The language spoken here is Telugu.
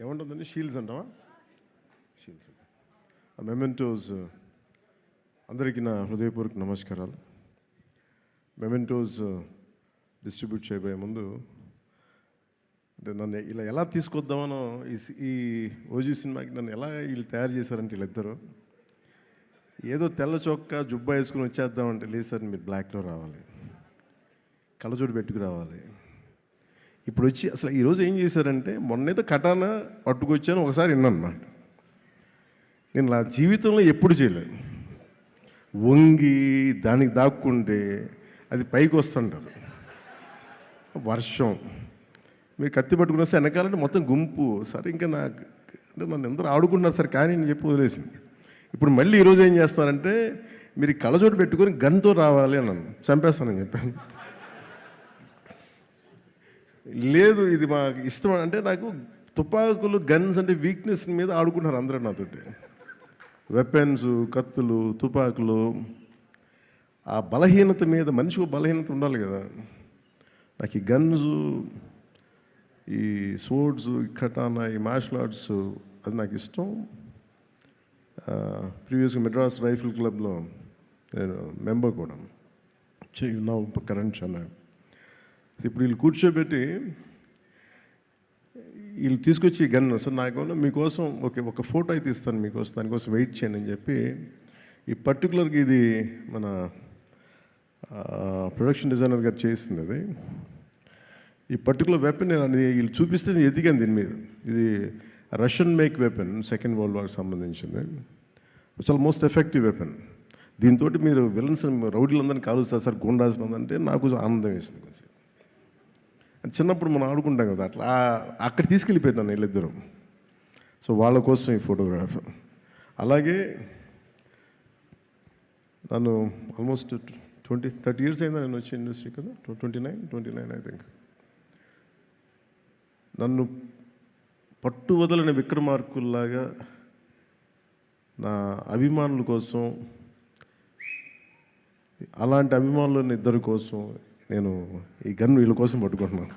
ఏముంటుందండి, షీల్డ్స్ అంటావా? Shields, mementos. అందరికీ నా హృదయపూర్వక నమస్కారాలు. మెమెంటోస్ డిస్ట్రిబ్యూట్ చేయబోయే ముందు అంటే నన్ను ఇలా ఎలా తీసుకొద్దామనో ఈ ఓజీ సినిమాకి నన్ను ఎలా వీళ్ళు తయారు చేశారంటే వీళ్ళిద్దరూ ఏదో తెల్ల చొక్కా జుబ్బా వేసుకుని వచ్చేద్దామంటే లేదు సార్, మీరు బ్లాక్లో రావాలి, కళ్ళజోడు పెట్టుకు రావాలి. ఇప్పుడు వచ్చి అసలు ఈరోజు ఏం చేశారంటే, మొన్నైతే కటానా పట్టుకొచ్చాను, ఒకసారి విన్నాను అన్నమాట. నేను నా జీవితంలో ఎప్పుడు చేయలేదు. వంగి దానికి దాక్కుంటే అది పైకి వస్తుంటారు. వర్షం మీరు కత్తి పట్టుకుని వస్తే వెనకాలంటే మొత్తం గుంపు. సరే ఇంకా నాకు అంటే నన్ను అందరూ ఆడుకుంటున్నారు సార్, కానీ నేను చెప్పి వదిలేసింది. ఇప్పుడు మళ్ళీ ఈరోజు ఏం చేస్తారంటే, మీరు కళ్ళజోడు పెట్టుకొని గన్తో రావాలి అని నన్ను చంపేస్తానని చెప్పాను. లేదు, ఇది మాకు ఇష్టం అంటే, నాకు తుపాకులు గన్స్ అంటే వీక్నెస్ మీద ఆడుకుంటున్నారు అందరూ నాతోటి. వెపన్స్, కత్తులు, తుపాకులు, ఆ బలహీనత మీద మనిషికి బలహీనత ఉండాలి కదా. నాకు ఈ గన్స్, ఈ స్వోర్డ్స్, ఈ కటానా, ఈ మార్షల్ ఆర్ట్స్ అది నాకు ఇష్టం. ప్రీవియస్గా మెడ్రాస్ రైఫిల్ క్లబ్లో నేను మెంబర్ కూడా, నా కరెంట్ చాలా. ఇప్పుడు వీళ్ళు కూర్చోబెట్టి వీళ్ళు తీసుకొచ్చి గన్ సార్ నాకు మీకోసం ఒక ఫోటో అయితే ఇస్తాను మీకోసం, దానికోసం వెయిట్ చేయండి అని చెప్పి, ఈ పర్టికులర్గా ఇది మన ప్రొడక్షన్ డిజైనర్ గారు చేసింది. అది ఈ పర్టికులర్ వెపన్ నేను వీళ్ళు చూపిస్తే నేను ఎదిగాను దీని మీద. ఇది Russian make weapon, second world వార్కి సంబంధించింది. చాలా మోస్ట్ ఎఫెక్టివ్ వెపన్. దీంతో మీరు విలన్స్ రౌడీలందరినీ కాలుస్తారు సార్, గుండాల్సిన అంటే నాకు ఆనందం వేసింది. చిన్నప్పుడు మనం ఆడుకుంటాం కదా, అట్లా అక్కడ తీసుకెళ్ళిపోతాను వీళ్ళిద్దరూ. సో వాళ్ళ కోసం ఈ ఫోటోగ్రాఫ్. అలాగే నన్ను ఆల్మోస్ట్ 30 years అయిందా నేను వచ్చే ఇండస్ట్రీ కదా, 29 ఐ థింక్. నన్ను పట్టు వదలని విక్రమార్కుల్లాగా నా అభిమానుల కోసం, అలాంటి అభిమానులని ఇద్దరి కోసం నేను ఈ గన్ను వీళ్ళ కోసం పట్టుకుంటున్నాను.